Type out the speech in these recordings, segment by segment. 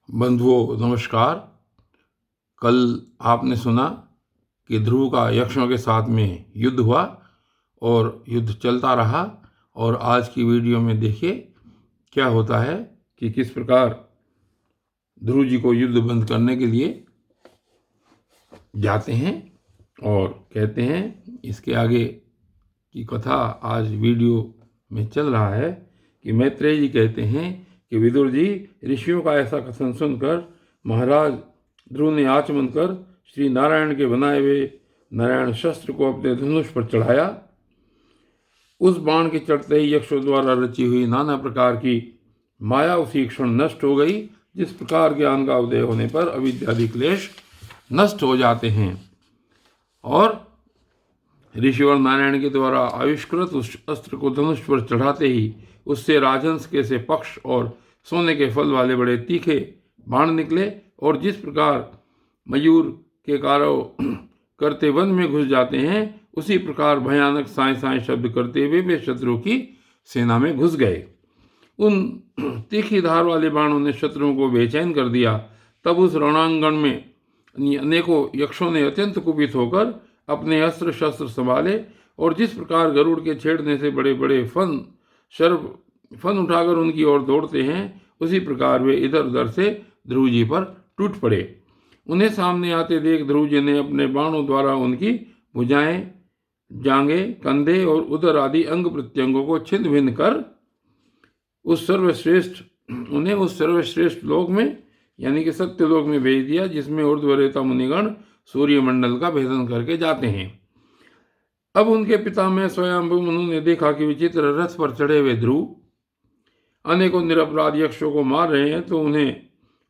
बंधुओं नमस्कार। कल आपने सुना कि ध्रुव का यक्षों के साथ में युद्ध हुआ और युद्ध चलता रहा। और आज की वीडियो में देखिए क्या होता है कि किस प्रकार ध्रुव जी को युद्ध बंद करने के लिए जाते हैं और कहते हैं। इसके आगे की कथा आज वीडियो में चल रहा है कि मैत्रेय जी कहते हैं कि विदुर जी, ऋषियों का ऐसा कथन सुनकर महाराज ध्रुव ने आचमन कर श्री नारायण के बनाए हुए नारायण शस्त्र को अपने धनुष पर चढ़ाया। उस बाण के चढ़ते ही यक्षों द्वारा रची हुई नाना प्रकार की माया उसी क्षण नष्ट हो गई। जिस प्रकार ज्ञान का उदय होने पर अविद्यादि क्लेश नष्ट हो जाते हैं और ऋषिवर नारायण के द्वारा आविष्कृत उस अस्त्र को धनुष पर चढ़ाते ही उससे राजहंस के से पक्ष और सोने के फल वाले बड़े तीखे बाण निकले। और जिस प्रकार मयूर के कारो करते वन में घुस जाते हैं, उसी प्रकार भयानक साए साए शब्द करते हुए वे शत्रु की सेना में घुस गए। उन तीखी धार वाले बाणों ने शत्रुओं को बेचैन कर दिया। तब उस रणांगण में अनेकों यक्षों ने अत्यंत कुपित होकर अपने अस्त्र शस्त्र संभाले और जिस प्रकार गरुड़ के छेड़ने से बड़े बड़े फन उठाकर उनकी ओर दौड़ते हैं, उसी प्रकार वे इधर उधर से ध्रुव जी पर टूट पड़े। उन्हें सामने आते देख ध्रुव जी ने अपने बाणों द्वारा उनकी भुजाएं, जांघें, कंधे और उदर आदि अंग प्रत्यंगों को छिन्न भिन्न कर उन्हें उस सर्वश्रेष्ठ लोक में यानी कि सत्यलोक में भेज दिया, जिसमें ऊर्ध्वरेता मुनिगण सूर्यमंडल का भेदन करके जाते हैं। अब उनके पिता में स्वयंभू मनु ने देखा कि विचित्र रथ पर चढ़े हुए ध्रुव अनेकों निरपराध यक्षों को मार रहे हैं, तो उन्हें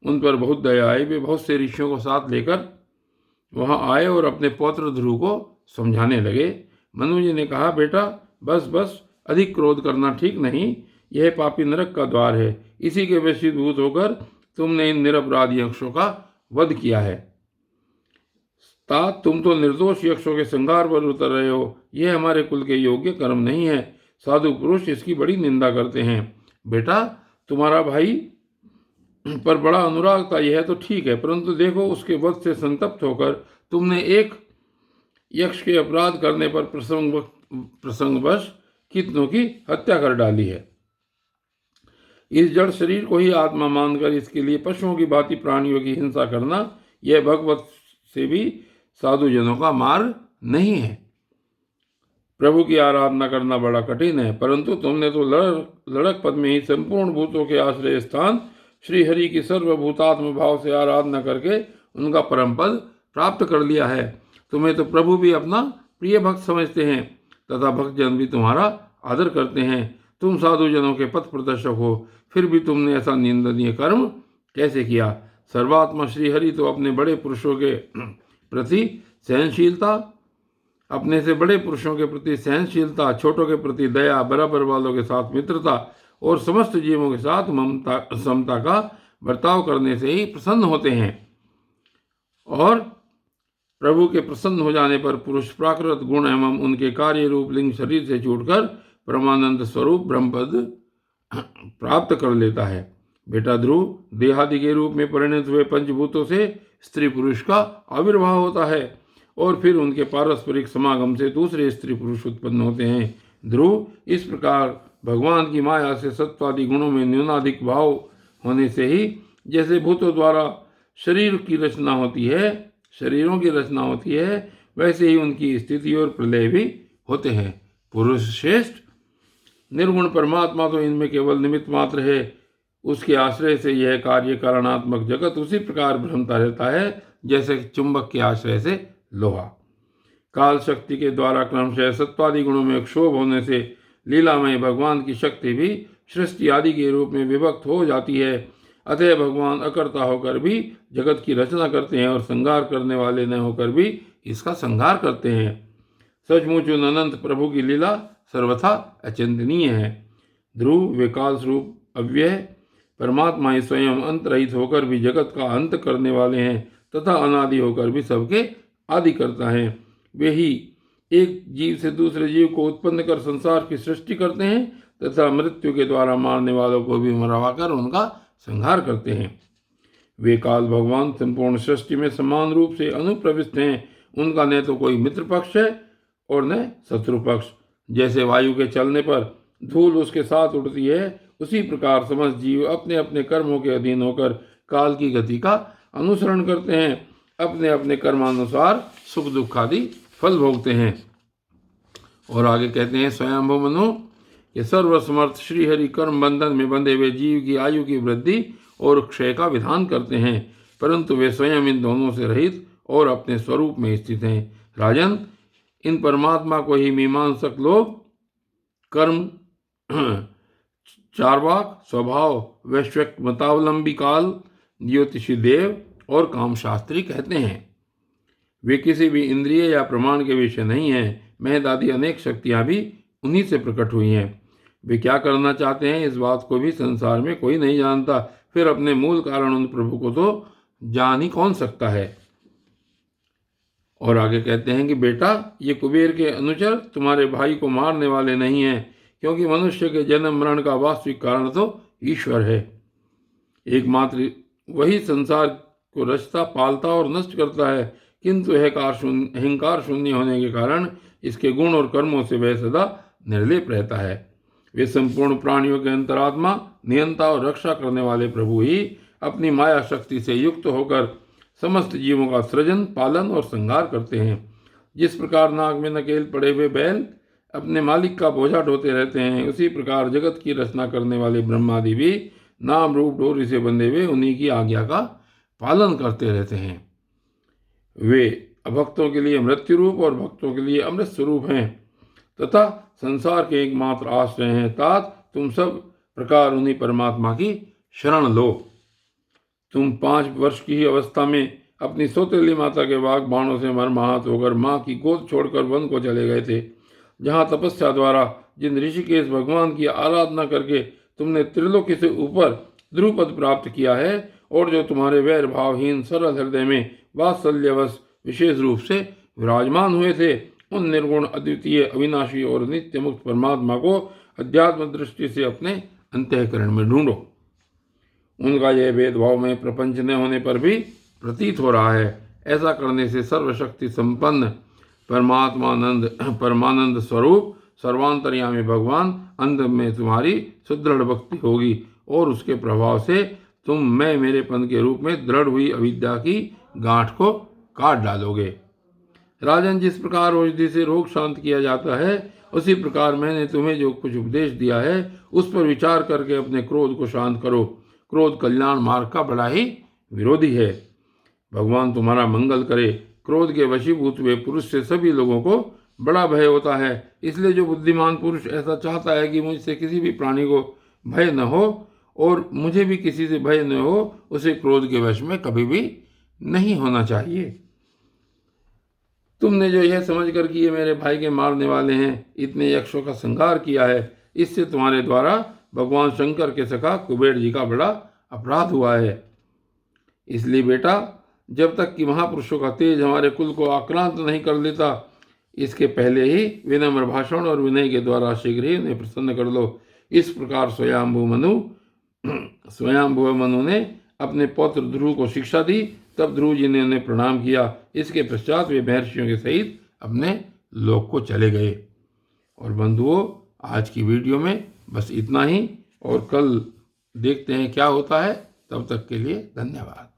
उन पर बहुत दया आई। वे बहुत से ऋषियों को साथ लेकर वहां आए और अपने पौत्र ध्रुव को समझाने लगे। मनु जी ने कहा, बेटा बस अधिक क्रोध करना ठीक नहीं। यह पापी नरक का द्वार है। इसी के वशीभूत होकर तुमने इन निरपराध यक्षों का वध किया है। तात, तुम तो निर्दोष यक्षों के संहार पर उतर रहे हो। यह हमारे कुल के योग्य कर्म नहीं है। साधु पुरुष इसकी बड़ी निंदा करते हैं। बेटा, तुम्हारा भाई पर बड़ा अनुराग था, यह तो ठीक है, परंतु देखो उसके वध से संतप्त होकर तुमने एक यक्ष के अपराध करने पर प्रसंगवश कितनों की हत्या कर डाली है। इस जड़ शरीर को ही आत्मा मानकर इसके लिए पशुओं की भांति प्राणियों की हिंसा करना, यह भगवत से भी साधु जनों का मार्ग नहीं है। प्रभु की आराधना करना बड़ा कठिन है, परंतु तुमने तो लड़क पद में ही संपूर्ण भूतों के आश्रय स्थान श्री हरि की सर्वभूतात्म भाव से आराधना करके उनका परम पद प्राप्त कर लिया है। तुम्हें तो प्रभु भी अपना प्रिय भक्त समझते हैं तथा भक्तजन भी तुम्हारा आदर करते हैं। तुम साधु जनों के पथ प्रदर्शक हो, फिर भी तुमने ऐसा निंदनीय कर्म कैसे किया। सर्वात्मा श्री हरि तो अपने बड़े पुरुषों के प्रति सहनशीलता, अपने से बड़े पुरुषों के प्रति सहनशीलता, छोटों के प्रति दया, बराबर वालों के साथ मित्रता और समस्त जीवों के साथ समता का बर्ताव करने से ही प्रसन्न होते हैं। और प्रभु के प्रसन्न हो जाने पर पुरुष प्राकृत गुण एवं उनके कार्य रूप लिंग शरीर से छूटकर परमानंद स्वरूप ब्रह्मपद प्राप्त कर लेता है। बेटा ध्रुव, देहादि के रूप में परिणत हुए पंचभूतों से स्त्री पुरुष का आविर्भाव होता है और फिर उनके पारस्परिक समागम से दूसरे स्त्री पुरुष उत्पन्न होते हैं। ध्रुव, इस प्रकार भगवान की माया से सत्वादि गुणों में न्यूनाधिक भाव होने से ही जैसे भूतों द्वारा शरीरों की रचना होती है, वैसे ही उनकी स्थिति और प्रलय भी होते हैं। पुरुष श्रेष्ठ निर्गुण परमात्मा तो इनमें केवल निमित्त मात्र है। उसके आश्रय से यह कार्य कारणात्मक जगत उसी प्रकार भ्रमता रहता है जैसे चुंबक के आश्रय से लोहा। काल शक्ति के द्वारा क्रमशः सत्वादि गुणों में क्षोभ होने से लीलामय भगवान की शक्ति भी सृष्टि आदि के रूप में विभक्त हो जाती है। अतः भगवान अकर्ता होकर भी जगत की रचना करते हैं और संहार करने वाले न होकर भी इसका संहार करते हैं। सचमुच उन अनंत प्रभु की लीला सर्वथा अचिंतनीय है। ध्रुव, वे काल स्वरूप अव्यय परमात्मा ही स्वयं अंत रहित होकर भी जगत का अंत करने वाले हैं तथा अनादि होकर भी सबके आदि करता है। वे ही एक जीव से दूसरे जीव को उत्पन्न कर संसार की सृष्टि करते हैं तथा मृत्यु के द्वारा मारने वालों को भी मरवाकर उनका संहार करते हैं। वे काल भगवान संपूर्ण सृष्टि में समान रूप से अनुप्रविष्ट हैं। उनका न तो कोई मित्र पक्ष है और न शत्रु पक्ष। जैसे वायु के चलने पर धूल उसके साथ उड़ती है, उसी प्रकार समस्त जीव अपने अपने कर्मों के अधीन होकर काल की गति का अनुसरण करते हैं, अपने अपने कर्मानुसार सुख दुख आदि फल भोगते हैं। और आगे कहते हैं, स्वयंभू मनु ये सर्वसमर्थ श्रीहरि कर्म बंधन में बंधे हुए जीव की आयु की वृद्धि और क्षय का विधान करते हैं, परंतु वे स्वयं इन दोनों से रहित और अपने स्वरूप में स्थित हैं। राजन, इन परमात्मा को ही मीमांसक लोग कर्म, चार्वाक, स्वभाव, वैश्विक मतावलंबी काल, ज्योतिषी देव और कामशास्त्री कहते हैं। वे किसी भी इंद्रिय या प्रमाण के विषय नहीं हैं। महद आदि अनेक शक्तियां भी उन्हीं से प्रकट हुई हैं। वे क्या करना चाहते हैं, इस बात को भी संसार में कोई नहीं जानता। फिर अपने मूल कारण उन प्रभु को तो जान ही कौन सकता है। और आगे कहते हैं कि बेटा, ये कुबेर के अनुचर तुम्हारे भाई को मारने वाले नहीं हैं, क्योंकि मनुष्य के जन्म मरण का वास्तविक कारण तो ईश्वर है। एकमात्र वही संसार को रचता, पालता और नष्ट करता है, किंतु अहंकार शून्य होने के कारण इसके गुण और कर्मों से वह सदा निर्लेप रहता है। वे संपूर्ण प्राणियों के अंतरात्मा, नियंता और रक्षा करने वाले प्रभु ही अपनी माया शक्ति से युक्त होकर समस्त जीवों का सृजन, पालन और संहार करते हैं। जिस प्रकार नाक में नकेल पड़े हुए बैल अपने मालिक का बोझा ढोते रहते हैं, उसी प्रकार जगत की रचना करने वाले ब्रह्मादि भी नाम रूप डोरी से बंधे हुए उन्हीं की आज्ञा का पालन करते रहते हैं। वे अभक्तों के लिए मृत्यु रूप और भक्तों के लिए अमृत स्वरूप हैं तथा संसार के एकमात्र आश्रय हैं। तात तुम सब प्रकार उन्हीं परमात्मा की शरण लो। तुम 5 वर्ष की ही अवस्था में अपनी सौतेली माता के वाग बाणों से मर्माहत होकर माँ की गोद छोड़कर वन को चले गए थे, जहाँ तपस्या द्वारा जिन ऋषिकेश भगवान की आराधना करके तुमने त्रिलोकी से ऊपर ध्रुवपद प्राप्त किया है, और जो तुम्हारे वैर भावहीन सरल हृदय में वात्सल्यवश विशेष रूप से विराजमान हुए थे, उन निर्गुण, अद्वितीय, अविनाशी और नित्य मुक्त परमात्मा को अध्यात्म दृष्टि से अपने अंतःकरण में ढूंढो। उनका यह भेदभाव में प्रपंच न होने पर भी प्रतीत हो रहा है। ऐसा करने से सर्वशक्ति संपन्न परमानंद स्वरूप सर्वांतर्यामी भगवान अंत में तुम्हारी सुदृढ़ भक्ति होगी, और उसके प्रभाव से तुम मैं मेरेपन के रूप में दृढ़ हुई अविद्या की गांठ को काट डालोगे। राजन, जिस प्रकार औषधि से रोग शांत किया जाता है, उसी प्रकार मैंने तुम्हें जो कुछ उपदेश दिया है उस पर विचार करके अपने क्रोध को शांत करो। क्रोध कल्याण मार्ग का बड़ा ही विरोधी है। भगवान तुम्हारा मंगल करे। क्रोध के वशीभूत हुए पुरुष से सभी लोगों को बड़ा भय होता है। इसलिए जो बुद्धिमान पुरुष ऐसा चाहता है कि मुझसे किसी भी प्राणी को भय न हो और मुझे भी किसी से भय न हो, उसे क्रोध के वश में कभी भी नहीं होना चाहिए। तुमने जो यह समझकर कि ये मेरे भाई के मारने वाले हैं, इतने यक्षों का संहार किया है, इससे तुम्हारे द्वारा भगवान शंकर के सखा कुबेर जी का बड़ा अपराध हुआ है। इसलिए बेटा, जब तक कि महापुरुषों का तेज हमारे कुल को आक्रांत नहीं कर लेता, इसके पहले ही विनम्र भाषण और विनय के द्वारा शीघ्र ही उन्हें प्रसन्न कर लो। इस प्रकार स्वयंभुव मनु ने अपने पौत्र ध्रुव को शिक्षा दी। तब ध्रुव जी ने उन्हें प्रणाम किया। इसके पश्चात वे महर्षियों के सहित अपने लोक को चले गए। और बंधुओं, आज की वीडियो में बस इतना ही, और कल देखते हैं क्या होता है। तब तक के लिए धन्यवाद।